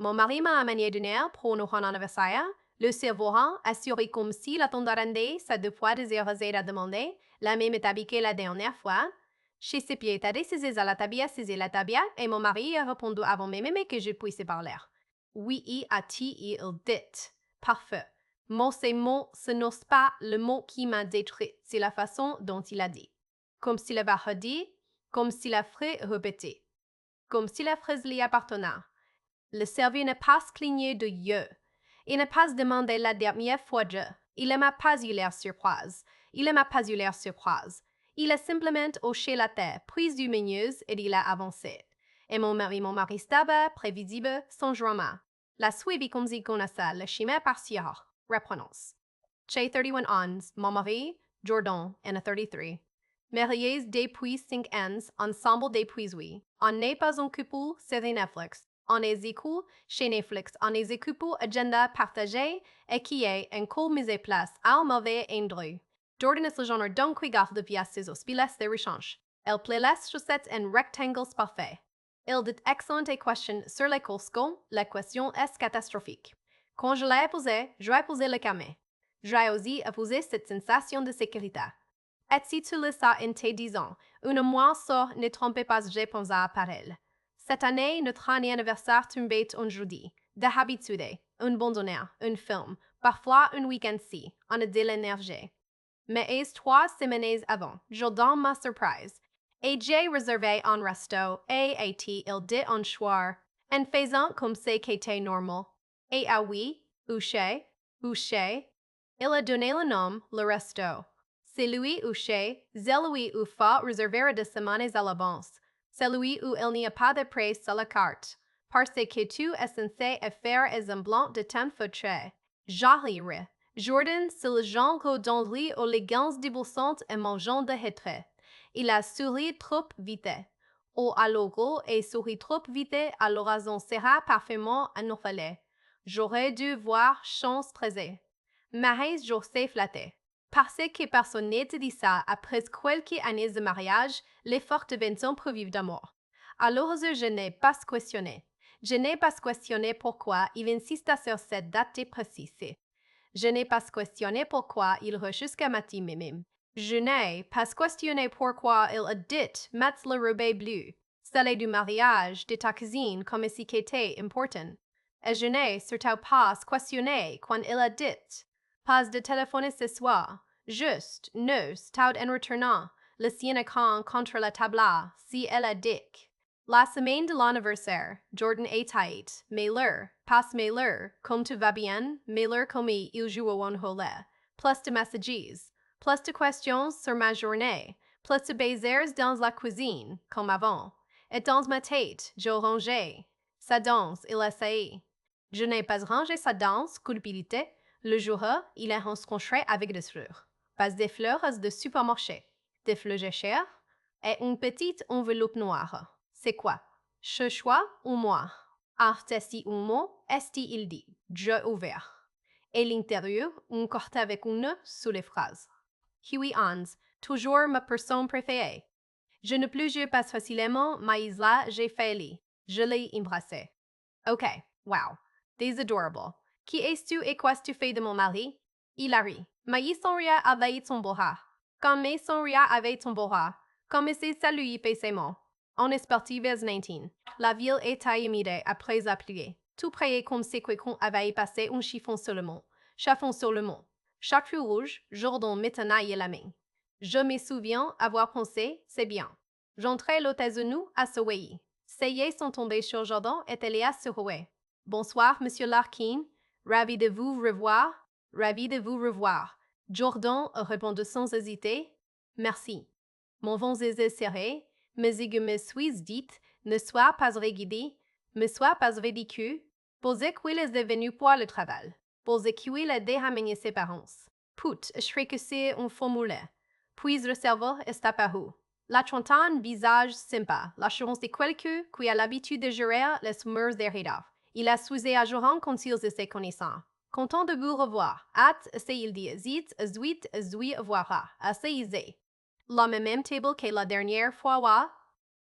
Mon mari m'a amené dîner pour notre anniversaire. Le servant assuré comme si l'attendait ça deux fois désiré à demander. La même est habillée la dernière fois. Chez ses pieds, t'as décisé à la tabia, saisi la tabia, et mon mari a répondu avant même que je puisse parler. Oui, il a dit, il dit. Parfait. Mon ces mots, ce n'est pas le mot qui m'a détruit, c'est la façon dont il a dit. Comme s'il avait redit, comme s'il a fait répéter. Comme si la phrase lui appartenait. Le serviteur n'a pas cligné de yeux. Il n'a pas demandé la dernière fois de. Il ne m'a pas eu l'air surprise. Il ne m'a pas eu l'air surprise. Il a simplement hoché la tête, pris du menu et il a avancé. Et mon mari stava, prévisible, sans drama. La suivi comme si connaissait le chemin par Sierra. Reprenons. Chez 31 ans, mon mari, Jordan, en a 33. Mariés depuis 5 ans, ensemble depuis 8. On n'est pas un couple, c'est Netflix. On est écoute chez Netflix, on est écoute agenda partagée et qui est un cool mise place à mauvais endroit. Jordan est le genre d'un qui garde de pièces ses hospiles de rechange. Elle plaît les chaussettes en rectangles parfaits. Il dit excellentes questions sur les Costco, la question est catastrophique. Quand je l'ai posée, je vais poser le camé. J'ai aussi posé cette sensation de sécurité. Et si tu le sais en te disant, une mois sort, ne trompez pas, je pense par elle. Cette année, notre anniversaire tombait un jeudi. D'habitude, un bon dîner, un film, parfois un week-end-ci, on a de l'énergie. Mais 3 semaines avant, Jordan m'a surprise. Et j'ai réservé un resto et il dit un soir, en faisant comme si c'était normal. Et ah oui, où chez, il a donné le nom, le resto. C'est lui où c'est lui où faut réserver 2 semaines à l'avance. C'est lui où il n'y a pas de prix sur la carte. Parce que tu es censé faire un semblant de temps foutre. J'arrive. Jordan, c'est le genre dont lui aux légendes déboursantes et mangeant de hétré. Il a souri trop vite. Ou à logo et sourit trop vite à l'oraison sera parfaitement anophale. J'aurais dû voir chance présée. Mais je sais flatté. Parce que personne ne te dit ça après quelques années de mariage, l'effort devient un preuve d'amour. Alors je n'ai pas questionné. Je n'ai pas questionné pourquoi il insiste sur cette date précise. Je n'ai pas questionné pourquoi il re jusqu'à matin même. Je n'ai pas questionné pourquoi il a dit mettre le robe bleu, celle du mariage de ta cousine comme si c'était important. Et je n'ai surtout pas questionné quand il a dit pas de téléphoner ce soir, juste, nous, tout en retournant, le sien contre la table, si elle a dit. La semaine de l'anniversaire, Jordan est tight, mais l'heure, passe mais l'heure, comme tu vas bien, mais l'heure comme il joue un rôle. Plus de messages, plus de questions sur ma journée, plus de baisers dans la cuisine, comme avant. Et dans ma tête, je rangeais. Sa danse, il essayé. Je n'ai pas rangé sa danse, culpabilité. Le jour, il a rencontré avec des fleurs. Pas des fleurs de supermarché, des fleurs chères et une petite enveloppe noire. C'est quoi? Ce choix ou moi? Artesti un mot, esti il dit, jeu ouvert. Et l'intérieur, une carte avec un nœud sous les phrases. Huey Hans, toujours ma personne préférée. Je ne pleure pas facilement, mais là, j'ai failli. Je l'ai embrassé. Ok, wow, des adorable. Qui es-tu et qu'est-ce que tu fais de mon mari? Il a ri. Mais son rire avait son bras. Comme son rire avait son bras. Comme c'est salué paiement. On est parti vers 19. La ville était humide après la pluie. Tout près comme si quelqu'un avait passé un chiffon sur le mont. Chiffon sur le mont. Chartreux rouge, Jordan maintenant y la main. Je me souviens avoir pensé, c'est bien. J'entrais l'hôtesse de nous à Soweï. Ses yeux sont tombés sur Jordan et elle a souri. Bonsoir, Monsieur Larkin. Ravi de vous revoir. Ravi de vous revoir. Jordan répondit sans hésiter. Merci. Mon vent est serré, mais je me suis dit, ne sois pas rigide, ne sois pas ridicule, posez qu'il est devenu pour le travail, posez qu'il a déhamené ses parents. Put, je crois que c'est un formulaire. Puis le serveur est apparu. La trentaine, visage sympa, l'assurance de quelqu'un qui a l'habitude de gérer les humeurs des rédacteurs. Il a sousé à Joran quand il s'est connaissant. Content de vous revoir. Hâte, c'est il dit, zit, zuit, zui, voira. Assez aisé. La même table que la dernière fois,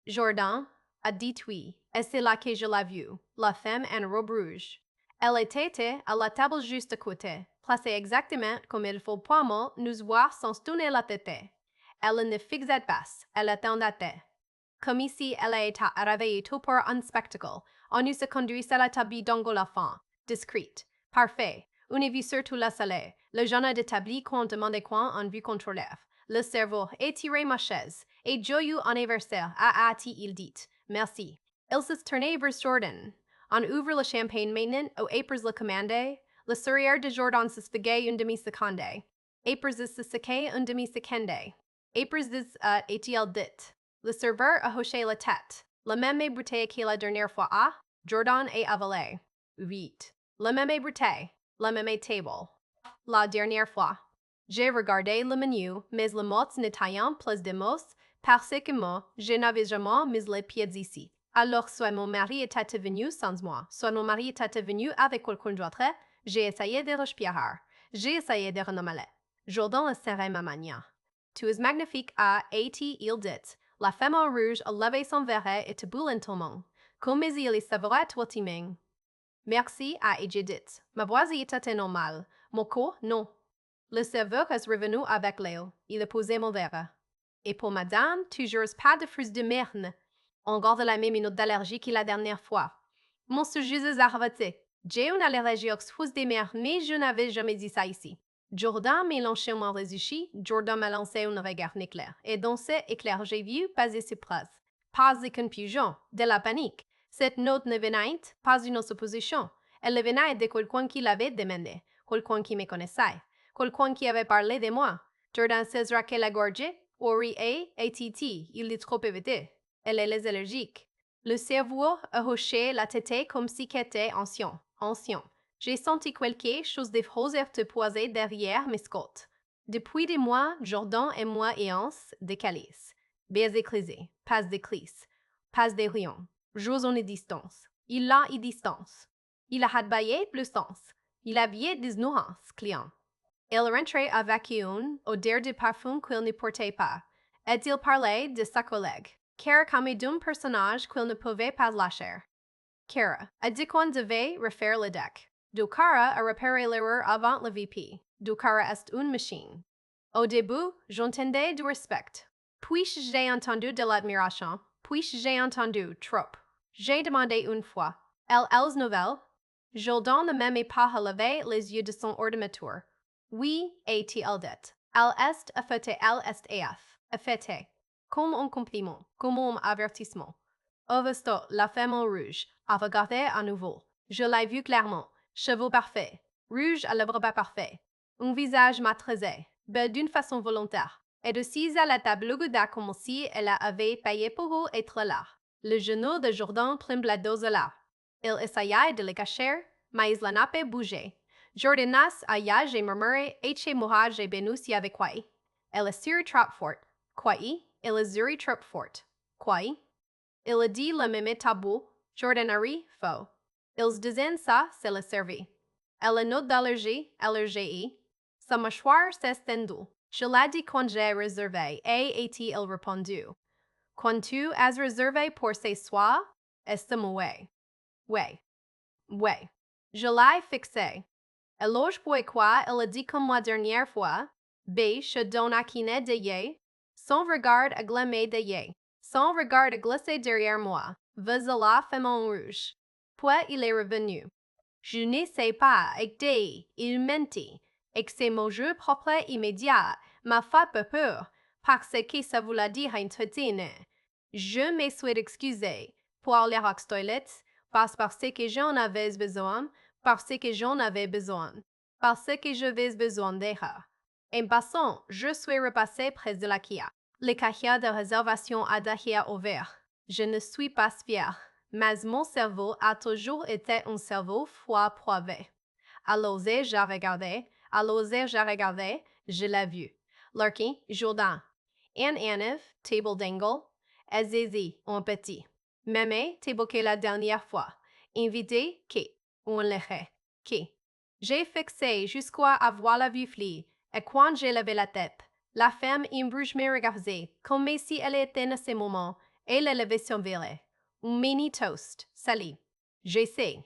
Jordan, a dit oui, et c'est là que je l'ai vue, la femme en robe rouge. Elle était à la table juste à côté, placée exactement comme il faut pour nous voir sans tourner la tête. Elle ne fixait pas, elle attendait. Comme ici, elle était arrivée tout pour un spectacle. On nous a conduit à la table d'Angolafant, discrète, parfait. On a vu surtout la salle. Le genre d'établi qu'on demandait quoi en vue qu'on relève. Le cerveau étiré ma chaise. Et joyeux anniversaire à il dit. Merci. Il se tournait vers Jordan. On ouvre le champagne maintenant, au Apres le commandé. Le sourire de Jordan se spagait une demi-seconde. Apres se sequait une demi-seconde. Apres est-il dit. Le serveur a hoché la tête. La même bouteille que la dernière fois à Jordan et avalé. 8. La même bouteille. La même table. La dernière fois. J'ai regardé le menu, mais le mot n'étant plus de mots, parce que moi, je n'avais jamais mis les pieds ici. Alors, soit mon mari était venu sans moi, soit mon mari était venu avec quelqu'un d'autre, j'ai essayé de respirer. J'ai essayé de renommer. Jordan le serrait ma manière. Tu es magnifique il dit. La femme en rouge a levé son verre et te boule tout le monde. Comme il est savoureux toi timing. Merci j'ai dit. Ma voix était normale. Mon corps, non. Le serveur est revenu avec l'aile. Il a posé mon verre. Et pour madame, toujours pas de fruits de merde. On garde la même minute d'allergie que la dernière fois. Mon sujet est arrêté. J'ai une allergie aux fruits de merde, mais je n'avais jamais dit ça ici. Jordan m'a lancé mon résushi, Jordan m'a lancé un regard éclair. Et dans cet éclair, j'ai vu pas de surprise, pas de confusion, de la panique. Cette note ne venait pas d'une supposition. Elle venait de quelqu'un qui l'avait demandé, quelqu'un qui me connaissait, quelqu'un qui avait parlé de moi. Jordan se raquait la gorge, Ori et Titi, il est trop évité. Elle est allergique. Le cerveau a hoché la tête comme si c'était ancien. J'ai senti quelque chose de rosé te poser derrière mes côtes. Depuis des mois, Jordan et moi ayons des calices. Baies éclisés, pas d'éclises, pas de rayons. J'ose en distance. Il a une distance. Il a hadbaillé plus sens. Il avait des nuances, client. Il rentrait avec une odeur de parfum qu'il ne portait pas. Et il parlait de sa collègue, Kara comme d'un personnage qu'il ne pouvait pas lâcher. Kara, a dit qu'on devait refaire le deck. Dokara a repéré l'erreur avant le VP. Dokara est une machine. Au début, j'entendais du respect. Puis j'ai entendu de l'admiration. Puis j'ai entendu trop. J'ai demandé une fois. Elles nouvelles? Jordan ne m'aimait pas à lever les yeux de son ordinateur. Oui, a-t-il dit. Elle est affectée, elle est AF. Affectée. Comme un compliment, comme un avertissement. Augusto, la femme en rouge, a regardé à nouveau. Je l'ai vu clairement. Cheveux parfaits. Rouge à lèvres pas parfait. Un visage maîtrisé, belle d'une façon volontaire. Et assise à la table Gouda comme si elle avait payé pour être là. Le genou de Jordan tremblait là. Il essayait de le cacher, mais il n'a pas bougé. Jordanas a j'ai murmuré et chez moi j'ai bénussi avec quoi. Elle est sur trop fort. Quoi? Elle est sur trop fort. Quoi? Il a dit le même tabou, Jordanari, faux. Ils disaient ça, c'est le servi. Elle a note d'allergie, allergie. Sa mâchoire s'est tendue. Je l'ai dit quand j'ai réservé, et a-t-il répondu. Quand tu as réservé pour ce soir, est-ce ouais. Ouais. Je l'ai fixé. Eloge pourquoi elle a dit comme la dernière fois, B, je donne à kiné de yé, son regard a glemmé de yé. Son regard a glissé derrière moi. Vous à la femme en rouge. Puis il est revenu. Je ne sais pas, il mentit, et que ses mots propres immédiats m'a fait peur, parce que ça vous l'a dit un trétine. Je me suis excusé pour aller à toilette, parce que j'en avais besoin, parce que j'en avais besoin, parce que j'avais besoin d'air. En passant, je suis repassé près de la Kia. Le cahier de réservation a déjà ouvert. Je ne suis pas fière, mais mon cerveau a toujours été un cerveau froid prouvé. À l'oser, j'ai regardé, je l'ai vu. Larkin, Jordan. Anne Aniv, table d'angle. Azizi, un petit. Mémé, table que la dernière fois. Invité, qui? Un léger. Qui? J'ai fixé jusqu'à avoir la vue flie, et quand j'ai levé la tête, la femme in rouge me regardait, comme si elle était en ce moment, et elle levait son verre. Un mini toast. Sali. Je sais.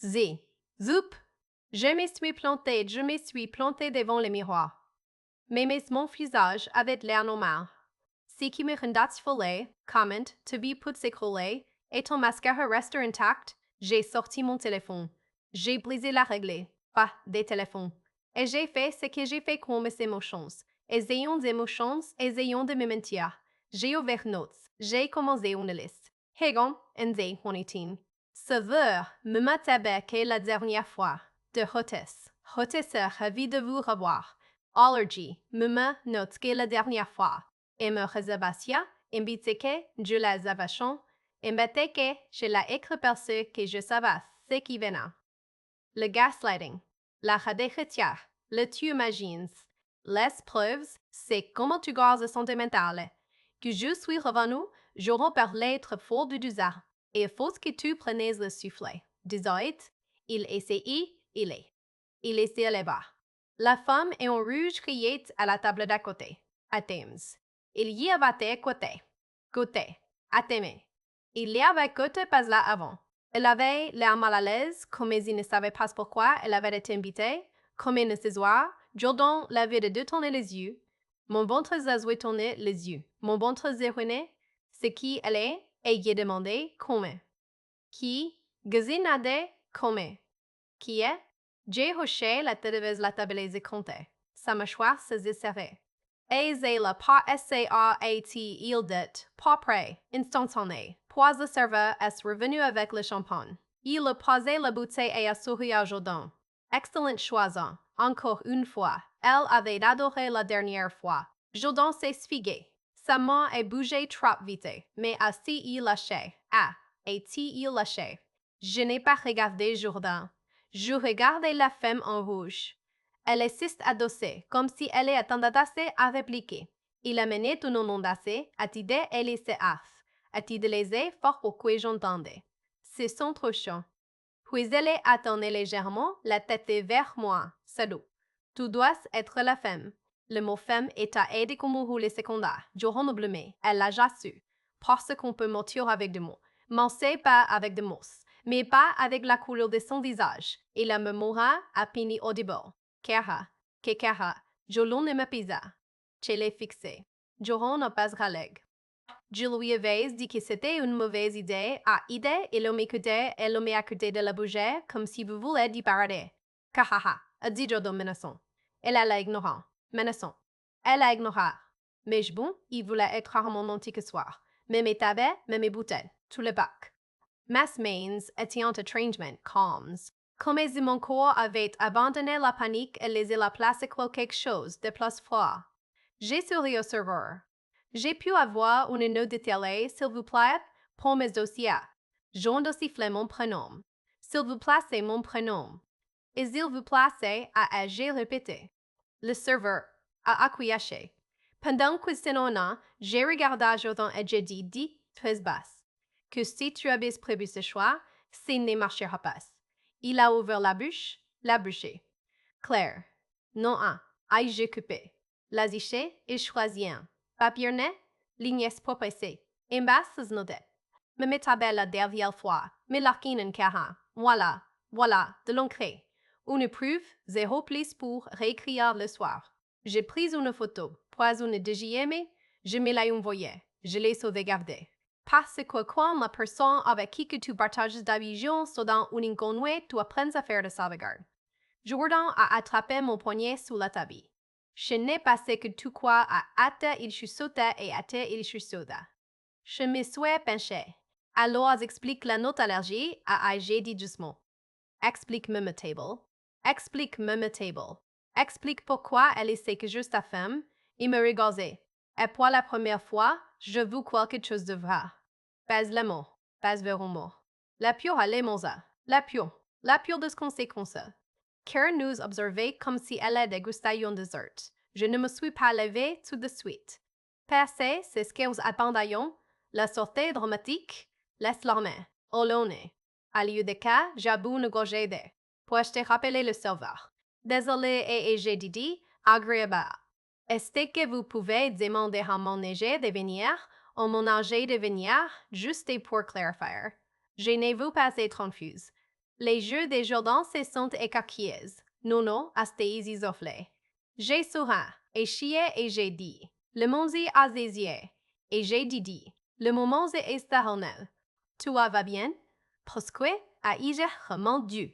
Z. Zoup. Je me suis plantée devant le miroir. Mais mon visage avait l'air normal. Ce qui me rendait folle, comment, te vis pour s'écrouler, et ton mascara reste intact, j'ai sorti mon téléphone. J'ai brisé la règle, pas des téléphones. Et j'ai fait ce que j'ai fait comme mes émotions. Et ayant des émotions, et ayant de me mentir. J'ai ouvert notes, j'ai commencé une liste. Hegon, NZ 2018. Sauveur, me m'attaquait la dernière fois. De hôtesse. Hôtesse, ravie de vous revoir. Allergy, me note que la dernière fois. Et me réservation, invité que je la réservation, invité que je la écriperce que je savais ce qui venait. Le gaslighting, la radéchetière, le tu imagines. Les preuves, c'est comment tu gardes sentimental. Que je suis revenu, j'aurais parlé trop fort du désert. Et il faut que tu prennes le soufflet. Désolé, il essaye, il est. Il essaie là-bas. La femme est en rouge criée à la table d'à côté, à Thames. Il y avait côté, à Thames. Il y avait côté pas là avant. Elle avait l'air mal à l'aise, comme il ne savait pas pourquoi elle avait été invitée, comme il ne se voit. Jordan l'avait de détourner les yeux. Mon ventre a tourné les yeux. Mon ventre s'est ruiné. Ce qui elle est, et j'ai demandé comment. Qui, gazinade, comment. Qui est? J'ai hoché la tête la table et compté. Sa mâchoire se desserrait. Et la pas il dit, pas prêt, instantané. Puis le serveur est revenu avec le champagne. Il a posé la bouteille et a souri à Jordan. Excellente choison. Encore une fois. Elle avait adoré la dernière fois. Jordan s'est sfigué. Sa main a bougé trop vite, mais il lâché. Ah, il lâché. Je n'ai pas regardé Jordan. Je regardais la femme en rouge. Elle assiste adossée, comme si elle attendait à répliquer. Il a mené tout le monde assez, à t'aider et laisser aff. À t'aider les fort pour que j'entendais. C'est son trop chaud. Puis elle attendait légèrement, la tête vers moi. Salut. Tu dois être la femme. Le mot femme est à aider comme rouler secondaire. Johan blâmé. Elle l'a déjà su. Parce qu'on peut mentir avec des mots. Mentir pas avec des mots, mais pas avec la couleur de son visage. Et la mémoire à peine audible. Kera, Kekera, Jolon ne me pisa. Je l'ai fixé. Johan n'a pas râlé. Je lui avais dit que c'était une mauvaise idée à idée et l'homme écoutait et l'homme accordé de la bouger comme si vous vouliez disparaître. Kahaha, a dit Jordan menaçant. Elle l'a ignorant. Menaçant. Elle a ignoré. Mais bon, il voulait être rarement menti que soir. Mais mes tabets, mais mes bouteilles, tout le bac. Mass mains étaient en étrangement, calms. Comme si mon corps avait abandonné la panique et laissé la place à quelque chose de plus froid. J'ai souri au serveur. J'ai pu avoir une note de télé, s'il vous plaît, pour mes dossiers. J'en de siffler mon prénom. S'il vous plaît, mon prénom. Et s'il vous plaît, j'ai répété. Le serveur a acquiescé. Pendant que c'est j'ai regardé Jordan et j'ai dit très basse, que si tu avais prévu ce choix, ce ne marchera pas. Il a ouvert la bouche, Claire. Non j'ai coupé. La ziché et choisi un. Papier ne, lignes proposées. En bas, c'est noté. Me metabelle la dernière fois, me l'arquinen caha. Voilà, de l'encre. Une preuve, 0 plus pour réécrire le soir. J'ai pris une photo, puis une DJM, je me l'ai envoyée. Je l'ai sauvegardée. Parce que quand la personne avec qui que tu partages d'habitude sont dans une inconnue, tu apprends à faire de sauvegarde. Jordan a attrapé mon poignet sous la table. Je n'ai pas ce que tu crois à hâte il chuchota et hâte il chuchota. Je me suis penché. Alors explique la note allergie à j'ai dit doucement. Explique-moi ma table. Explique-moi ma table. Explique pourquoi elle est que juste ta femme. Il me regardait. Et pour la première fois, je veux quelque chose de vrai. Pas le mot. Pas vraiment. La pure allait monza. La pure de ce qu'on sait comme ça. Karen nous observait comme si elle dégustait un dessert. Je ne me suis pas levée tout de suite. Passé, c'est ce que nous attendions, la sortie dramatique, laisse l'armée, au nez. À lieu de cas, j'avoue une gorgée d'eau. Puis-je te rappeler le serveur? Désolé et j'ai dit, agréable. Est-ce que vous pouvez demander à mon neige de venir? On mon âgé de venir, juste pour clarifier. Je n'ai vu pas être confuse. Les jeux des Jordans se sont écarquillés. Non, astéis isoflés. J'ai souri, et chié et j'ai dit. Le monde a des yeux, et j'ai dit. Le moment est éternel. Toi va bien? Pourquoi ai-je remondu?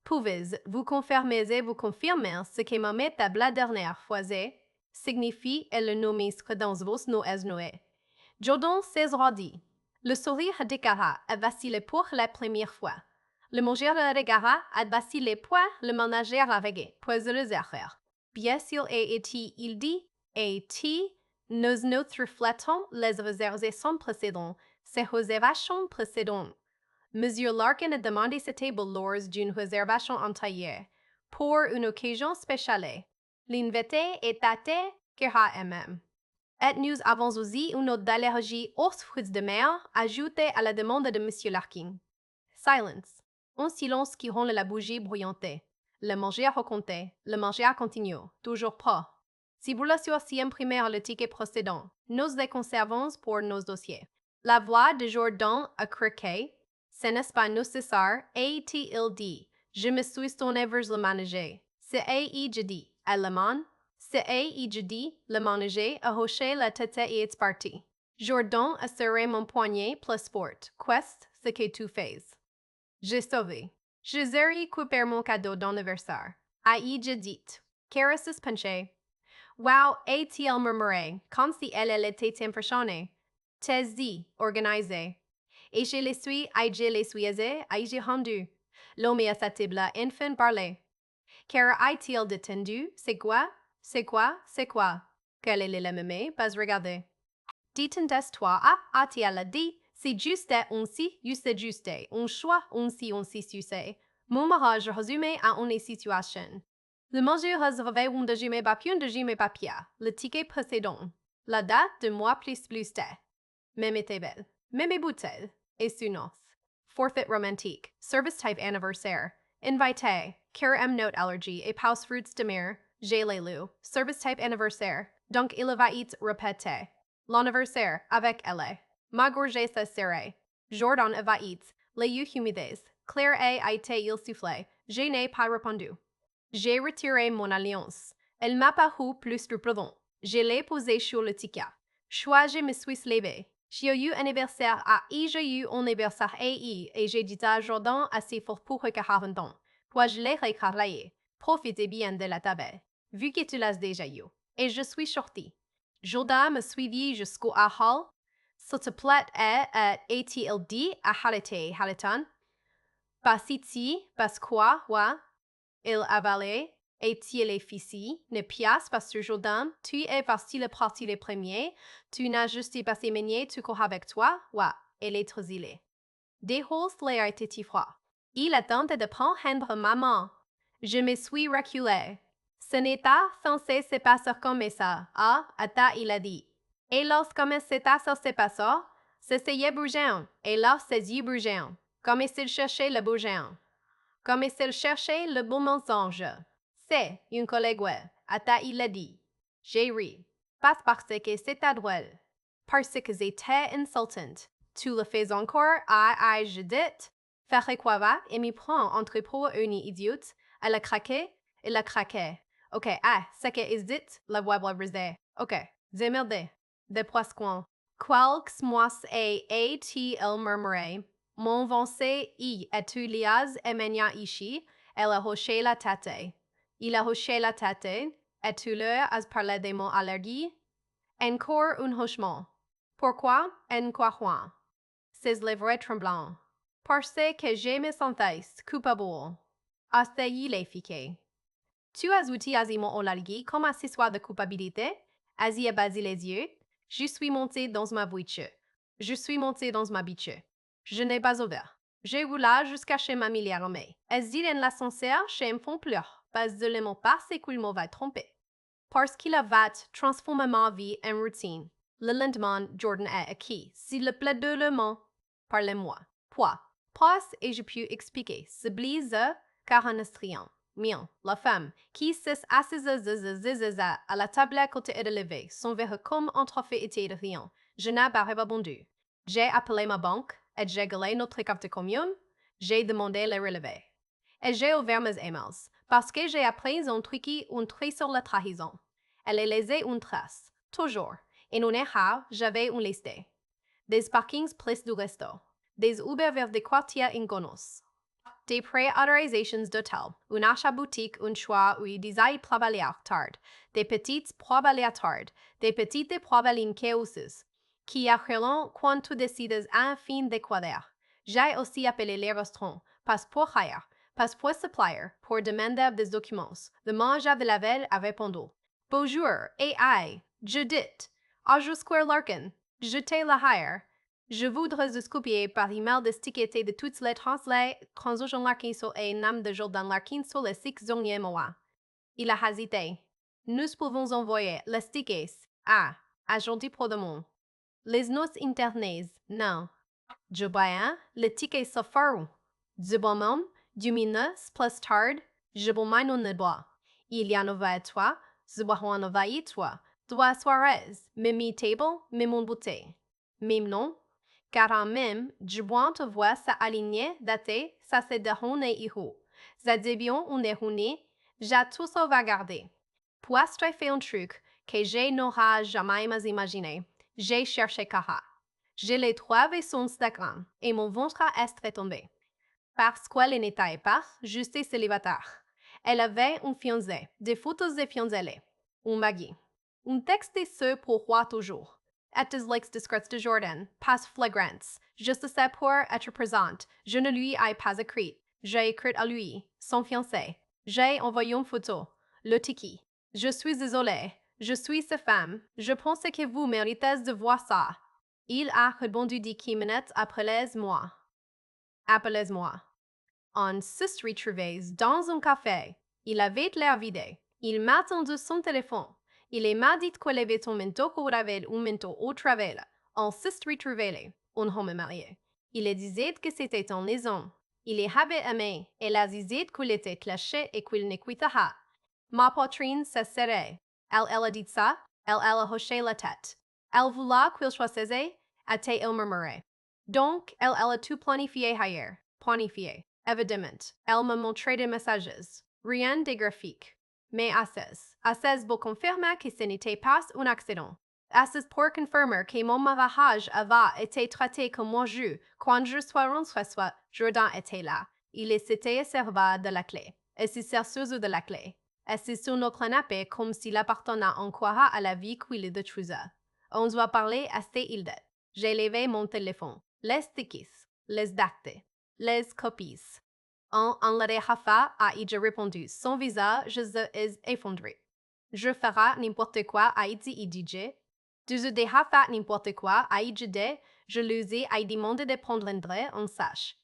Pouvez-vous confirmer et vous confirmer ce que m'a met la dernière fois signifie le nom inscrit dans vos noé. Jordan s'est dit. Le sourire de Cara a vacillé pour la première fois. Le manger de Gara a vacillé pour le manager avec puis les affaires. Bien s'il ait été, il dit, et nous reflétons les observations précédentes, ces observations précédentes. Monsieur Larkin a demandé cette table lors d'une réservation entière pour une occasion spéciale. L'invité est athée KHMM. Et nous avons aussi une note d'allergie aux fruits de mer ajoutée à la demande de Monsieur Larkin. Silence. Un silence qui rend la bougie bruyante. Le manger raconté, le manger continue, toujours pas. Si vous l'avez aussi imprimé le ticket précédent, nous les conservons pour nos dossiers. La voix de Jordan a craqué. Ce n'est pas nécessaire, a-t-il dit. Je me suis tourné vers le manager. C'est a-i-je dit. Allemand. C'est a-i-je dit. Le manager a hoché la tête et est parti. Jordan a serré mon poignet plus fort. Qu'est-ce que tu fais? J'ai sauvé. Je récupère mon cadeau d'anniversaire. A-i-je dit. Caris penché. Wow, a-t-il murmuré, comme si elle était impressionnée. T'es dit, organisé. Et je les suis, je les suis ai-je rendu. L'homme à sa table a enfin parlé. Car a-t-il détendu? C'est quoi? C'est quoi? C'est quoi? Quel est le même? Pas regarder. Dites-toi, a-t-il dit? C'est juste un si, juste, un choix, un si succès. Mon mariage résumé à une situation. Le manger réservé un deuxième papier, le ticket précédent. La date de mois plus Même était belle. Même bouteille. Et sunos. Forfait romantique. Service type anniversaire. Invité. Care M note allergy et pause fruits de mer. J'ai les lu. Service type anniversaire. Donc il va être répété. L'anniversaire avec elle. Ma gorge se serrée. Jordan va être. Les yeux humides. Claire a été il soufflé. Je n'ai pas répondu. J'ai retiré mon alliance. Elle m'a paru plus de pardon. Je l'ai posé sur le ticket. Je me suis levé. J'ai eu anniversaire à j'ai eu un anniversaire et j'ai dit à Jordan assez fort pour que avant. Puis je l'ai réclamé. Profitez bien de la table. Vu que tu l'as déjà eu. Et je suis sorti. Jordan me suivit jusqu'au hall. S'il te plaît, a-t-il dit à Halitan? Pas ici, parce quoi, ouais? Il avalait, et-il efficie, ne pièce pas sur Jordan, tu es parti le parti le premier, tu n'as juste passé meunier, tu cours avec toi, ouais, elle est trop zélée. Des hauts l'air était froid. Il a tenté de prendre ma main. Je me suis reculé. Ce n'est pas censé se passer comme ça, attends, il a dit. Et lorsqu'il se passé, c'est bourgeon, et là c'est yeux bourgeon, comme s'il cherchait le bourgeon. Comme s'il cherchait le bon mensonge. C'est une collègue, attends, il a dit. J'ai ri. Pas parce que c'était drôle. Parce que c'était insultant. Tu le fais encore, je dis. Faire quoi va, et m'y prend entre pour une idiote. Elle a craqué, il a craqué. Ok, c'est que il dit, la voix brisée. Ok, démerdez. De poisson. Quelques mois a-t-il murmuré. Mon vancé y est-tu liaz emenia ici, elle a hoché la tête. Il a hoché la tête, es-tu l'heure à parler de mon allergie? Encore un hochement. Pourquoi? En quoi juin? Ses lèvres tremblantes. Parce que je me sentais coupable. Assez l'efficace. Tu as outil mon allergie comme accessoire de culpabilité? As-y abaissé les yeux? Je suis monté dans ma voiture. Je suis monté dans ma biche. Je n'ai pas ouvert. J'ai roulé jusqu'à chez ma millière mais. Est-il dans l'ascenseur chez un fond pleur? Pas seulement parce qu'il m'avait trompé. Parce qu'il avait transformé ma vie en routine. Le lendemain, Jordan est acquis. S'il le plaît de le mot, parlez-moi. Quoi? Passe et je puis expliquer. Se blise, car un estriant. Mien, la femme, qui s'est assise à la table à côté de levé, son verre comme entrefait était de rien. Je n'ai pas répondu. J'ai appelé ma banque et j'ai gelé notre carte commune. J'ai demandé le relevé. Et j'ai ouvert mes emails parce que j'ai appris un truc sur la trahison. Elle a laissé une trace, toujours. Et non erreur, j'avais une liste. Des parkings plus du resto. Des Uber vers des quartiers inconnus. Des pré-autorisations d'hôtel, un achat boutique, un choix où il disait travailler tard, des petites probabilités tard, des petites probabilités chaotiques, qui arriveront quand tu décides enfin de quoi. J'ai aussi appelé les restaurants, pas pour hire, pas pour supplier, pour demander des documents. Le manager de la ville a répondu. Bonjour, AI, Judith, Azure Square Larkin, je t'ai la hire. Je voudrais discuter par email d'étiqueter de toutes les transactions Larkin sur et nom de Jordan Larkin sur le site derniers mois. Il a hésité. Nous pouvons envoyer les tickets à Agenti Prodemont. Les notes internet, non. Je bois le ticket Safari. Du bon moment, du minus plus tard, je bois non ne bois. Il y a un toi, je bois un envahi toi. 2 soirées, même table, même bouteille. Même nom, car en même, je bois te vois ça aligné, daté, ça c'est de hone et iho. Ça devient un erroné, j'ai tout sauvegardé. Puis j'ai fait un truc que je n'aurais jamais imaginé. J'ai cherché Kara. Je l'ai trouvé sur Instagram et mon ventre est tombé. Parce qu'elle n'était pas juste célibataire. Elle avait un fiancé, des photos de fiancés, un mari. Un texte de ce pourquoi toujours. Et des likes discrets de Jordan, pas flagrants, juste ça pour être présente. Je ne lui ai pas écrit. J'ai écrit à lui, son fiancé. J'ai envoyé une photo. Le tiki. Je suis désolée. Je suis sa femme. Je pense que vous méritez de voir ça. Il a répondu 10 minutes après les mois. Appelez-moi. On s'est retrouvés dans un café. Il avait l'air vide. Il m'a tendu son téléphone. Il m'a dit qu'il avait un manteau couravel, un manteau au travail. On s'est retrouvés. Un homme marié. Il disait que c'était une liaison. Il avait aimé. Elle a dit qu'il était lâché et qu'il ne quittait pas. Ma poitrine se serrait. Elle a dit ça. Elle a hoché la tête. Elle voulait qu'il choisisse. Et il murmurait. Donc, elle a tout planifié hier. Planifié. Évidemment, elle me montrait des messages. Rien de graphique. Mais assez pour confirmer que ce n'était pas un accident. Assez pour confirmer que mon mariage avait été traité comme un jeu. Quand je suis rentré, Jordan était là. Il s'était servi de la clé. Et s'est servi de la clé. Assis sur notre canapé comme s'il appartenait encore à la vie qu'il détruisait. On doit parler à ces îles. J'ai levé mon téléphone. Les tickets. Les dates. Les copies. En le Rafa a j'ai répondu. Son visage est effondré. Je ferai n'importe quoi a dit DJ. Tu de Rafa n'importe quoi a dit. Je lui ai demandé de prendre un sache.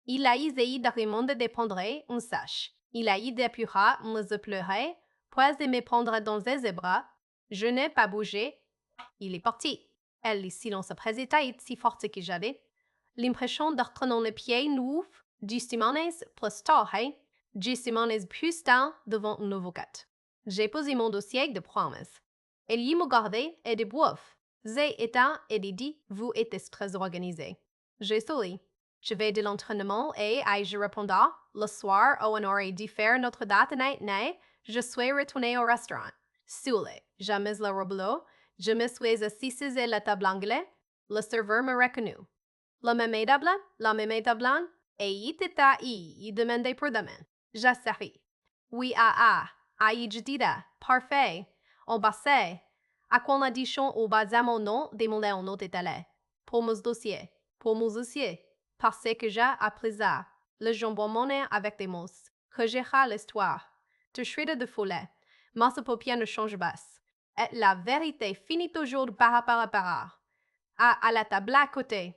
Il a essayé de demander de prendre un sache. Il a eu des purras, me pleurer, puis de me prendre dans ses bras. Je n'ai pas bougé. Il est parti. Et le silence précédent si fort que j'avais l'impression de reprendre le pied neuf du Simones plus tard, du Simones plus tard devant un avocat. J'ai posé mon dossier de promesse. Il y me gardait et de bouffe. J'ai été et dit, vous êtes très organisé. J'ai souri. Je vais de l'entraînement et je répondais, le soir, où on aurait dû faire notre date night, je suis retourné au restaurant. Saoulé, j'ai mis le rouleau, je me suis assise à la table anglaise, le serveur me reconnut. La même table, et il demandait pour demain. J'ai servi. Oui, je dirais, parfait, on passait. À quoi l'addition au bas de mon nom demandait un autre détail. Pour mon dossier, parce que j'ai appris ça, le jambon monnaie avec des mots, que j'ai l'histoire. Tu shredder de folie, mais ce paupière ne change pas. Et la vérité finit toujours par. À la table à côté,